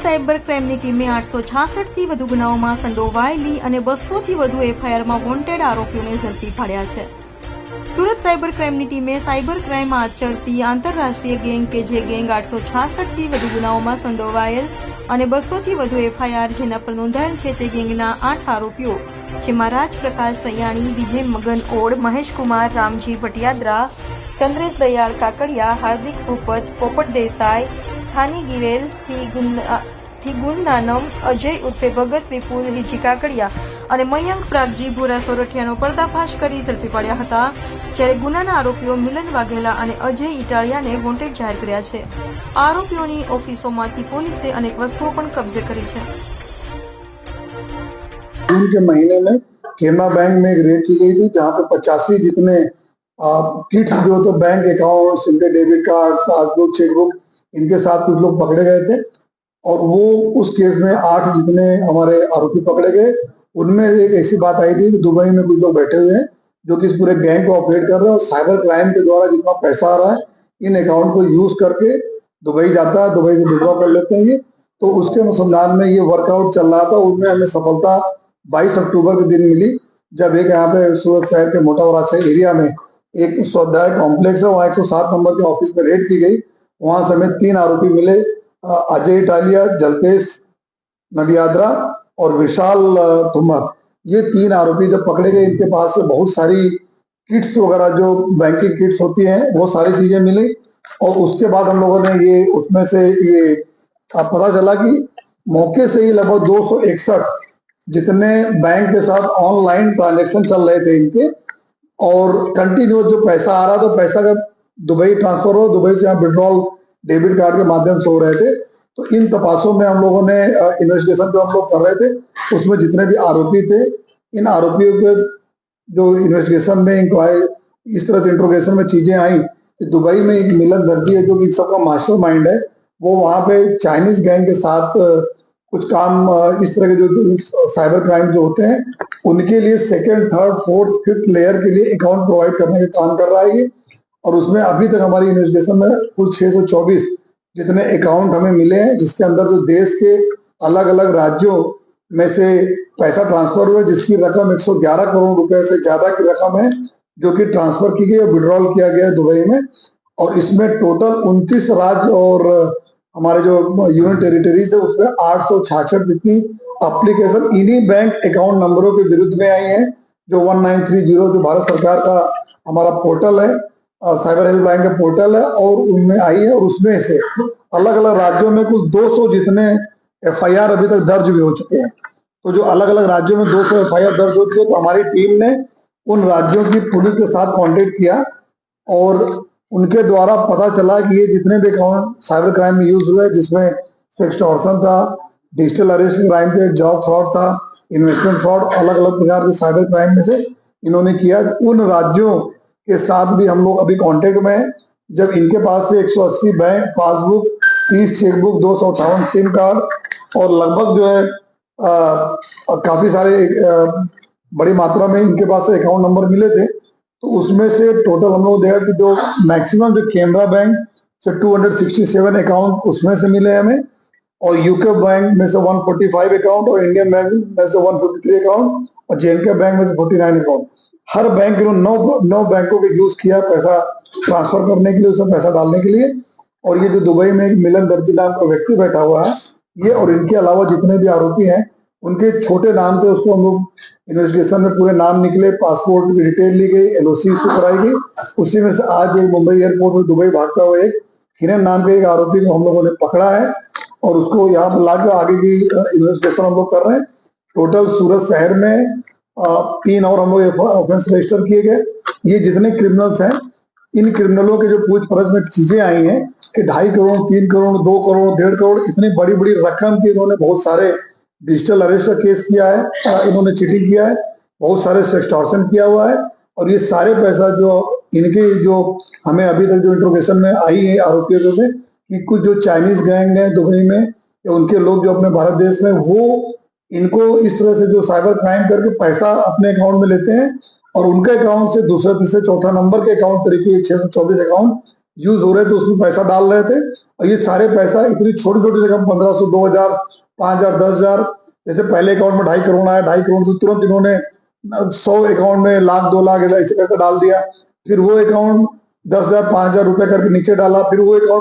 Cyber ક્રાઇમની ટીમે 866થી વધુ ગુનાઓમાં સંડોવાયેલી અને 200થી વધુ એફઆઈઆરમાં વોન્ટેડ આરોપીઓને ઝડપી પાડ્યા છે. સુરત સાયબર ક્રાઇમની ટીમે સાયબર ક્રાઇમ આચરતી આંતરરાષ્ટ્રીય ગેંગ કે જે ગેંગ 866થી વધુ ગુનાઓમાં સંડોવાયેલ અને 200થી વધુ એફઆઈઆર જેના પર નોંધાયેલ છે તે ગેંગના 8 આરોપીઓ જેમાં રાજપ્રકાશ રૈયાણી, વિજય મગન ઓડ, મહેશ કુમાર રામજી ભટિયાદ્રા, ચંદ્રેશ દયાળ કાકડિયા, હાર્દિક ભૂપત, પોપટ દેસાઈ, થાની ગિરેલ, થીગુંદાનમ, અજય ઉર્ફે ભગત, વિપુલ હિજી કાકડિયા અને મયંક પ્રાગજી ભૂરા સોરઠિયાનો પર્દાફાશ કરી ઝડપી પાડ્યા હતા. જ્યારે ગુનાના આરોપીઓ મિલન વાઘેલા અને અજય ઇટાળિયાને વોન્ટેડ જાહેર કર્યા છે. આરોપીઓની ઓફિસોમાંથી પોલીસે અનેક વસ્તુઓ પણ કब्जे કરી છે. जून के महीने में केनरा बैंक में एक रेड की गई थी जहां पे 85 जितने किट्स जो तो बैंक अकाउंट, उनके डेबिट कार्ड, पासबुक, चेकबुक, इनके साथ कुछ लोग पकड़े गए थे और वो उस केस में 8 जितने हमारे आरोपी पकड़े गए. उनमें एक ऐसी बात आई थी कि दुबई में कुछ लोग बैठे हुए हैं जो कि इस पूरे गैंग को ऑपरेट कर रहे हैं और साइबर क्राइम के द्वारा जितना पैसा आ रहा है इन अकाउंट को यूज करके दुबई जाता है, दुबई से विड्रॉ कर लेते हैं ये. तो उसके अनुसंधान में ये वर्कआउट चल रहा था. उनमें हमें सफलता 22 अक्टूबर के दिन मिली जब एक यहाँ पे सूरत शहर के मोटा वराछा एरिया में एक स्वाध्याय कॉम्प्लेक्स है, वहाँ 107 नंबर के ऑफिस में रेड की गई. वहां से हमें 3 आरोपी मिले, अजय इटालिया, जल्पेश नडियाद्रा और विशाल तुमर. ये 3 आरोपी जब पकड़े गए इनके पास से बहुत सारी किट्स वगैरह जो बैंकिंग किट्स होती हैं वो सारी चीजें मिली और उसके बाद हम लोगों ने ये उसमें से ये पता चला कि मौके से ही लगभग 261 जितने बैंक के साथ ऑनलाइन ट्रांजैक्शन चल रहे थे इनके और कंटिन्यूस जो पैसा आ रहा था, पैसा का दुबई ट्रांसफर हो, दुबई से यहाँ विड्रॉल डेबिट कार्ड के माध्यम से हो रहे थे. तो इन तपासों में हम लोगों ने इन्वेस्टिगेशन जो हम लोग कर रहे थे उसमें जितने भी आरोपी थे इन आरोपियों के जो इन्वेस्टिगेशन में इंक्वायरी इस तरह से इंट्रोगेशन में चीजें आई कि दुबई में एक मिलन दर्जी है जो कि सबका मास्टरमाइंड है. वो वहां पे चाइनीज गैंग के साथ कुछ काम इस तरह के जो साइबर क्राइम जो होते हैं उनके लिए 2nd, 3rd, 4th, 5th layer के लिए अकाउंट प्रोवाइड करने का काम कर रहा है ये. और उसमें अभी तक हमारी इन्वेस्टिगेशन में कुल 624 जितने अकाउंट हमें मिले हैं जिसके अंदर जो देश के अलग अलग राज्यों में से पैसा ट्रांसफर हुआ जिसकी रकम 111 करोड़ रुपए से ज्यादा की रकम है जो कि ट्रांसफर की गई और विड्रॉल किया गया है दुबई में. और इसमें टोटल 29 राज्य और हमारे जो यूनियन टेरिटरीज है उसमें 866 जितनी एप्लीकेशन इन्हीं बैंक अकाउंट नंबरों के विरुद्ध में आई है जो 1930 जो भारत सरकार का हमारा पोर्टल है, साइबर हेल्पलाइन का पोर्टल है और उनमें आई है. और उसमें से अलग अलग राज्यों में कुछ 200 जितने एफआईआर अभी तक दर्ज भी हो चुके हैं. तो जो अलग अलग राज्यों में 200 एफआईआर दर्ज हो चुके हैं तो हमारी टीम ने उन राज्यों की पुलिस के साथ कॉन्टेक्ट किया और उनके द्वारा पता चला कि ये जितने भी अकाउंट साइबर क्राइम में यूज हुए जिसमें सेक्सटॉर्शन था, डिजिटल अरेस्ट क्राइम थे, जॉब फ्रॉड था, इन्वेस्टमेंट फ्रॉड, अलग अलग प्रकार के साइबर क्राइम में से इन्होंने किया. उन राज्यों के साथ भी हम लोग अभी कांटेक्ट में हैं. जब इनके पास से 180 bank passbook, 30 chequebook, 258 SIM card और लगभग जो है काफी सारे बड़ी मात्रा में इनके पास से अकाउंट नंबर मिले थे. तो उसमें से टोटल हम लोग देखा कि जो मैक्सिमम जो केनरा बैंक से 267 अकाउंट उसमें से मिले हमें और यूके बैंक में से 145 अकाउंट और इंडियन बैंक में से 153 अकाउंट और जेएनके बैंक में से 49 अकाउंट. हर बैंक ने 9 बैंकों के यूज किया पैसा ट्रांसफर करने के लिए, उसमें पैसा डालने के लिए. और ये जो दुबई में एक मिलन दर्जी नाम का व्यक्ति बैठा हुआ है ये और इनके अलावा जितने भी आरोपी हैं उनके छोटे नाम थे उसको हम लोग इन्वेस्टिगेशन में पूरे नाम निकले, पासपोर्ट की डिटेल ली गई, एलओसी इशू कराई गई. उसी में से आज एक मुंबई एयरपोर्ट में दुबई भागता हुआ एक हिरन नाम के एक आरोपी को हम लोगों ने पकड़ा है और उसको यहाँ पर लाकर आगे की इन्वेस्टिगेशन हम लोग कर रहे हैं. टोटल सूरत शहर में 3 और हम लोग ऑफेंस रजिस्टर किए गए. ये जितने क्रिमिनल्स हैं इन क्रिमिनलों के जो पूछपरछ में चीजें आई हैं कि 2.5 करोड़, 3 करोड़, 2 करोड़, 1.5 करोड़ इतनी बड़ी बड़ी रकम की इन्होंने बहुत सारे डिजिटल अरेस्ट का केस किया है, इन्होंने चीटिंग किया है, बहुत सारे सेक्सटॉर्शन किया हुआ है. और ये सारे पैसा जो इनके जो हमें अभी तक जो इंट्रोगेशन में आई है आरोपियों में कि कुछ जो चाइनीज गैंग है दुबई में या उनके लोग जो अपने भारत देश में वो इनको इस तरह से जो साइबर क्राइम करके पैसा अपने अकाउंट में लेते हैं और उनके अकाउंट से दूसरे तीसरे चौथा नंबर के अकाउंट तरीके 624 अकाउंट यूज हो रहे थे उसमें पैसा डाल रहे थे, और ये सारे पैसा इतनी छोटी छोटी रकम 1500, 2000, 5000, 10,000, जैसे पहले अकाउंट में 2.5 करोड़ आया, 2.5 करोड़ से तुरंत इन्होंने 100 अकाउंट में 1,00,000, 2,00,000 ऐसे करके डाल दिया। फिर वो अकाउंट 10,000, 5,000 रुपए करके नीचे डाला, फिर वो अकाउंट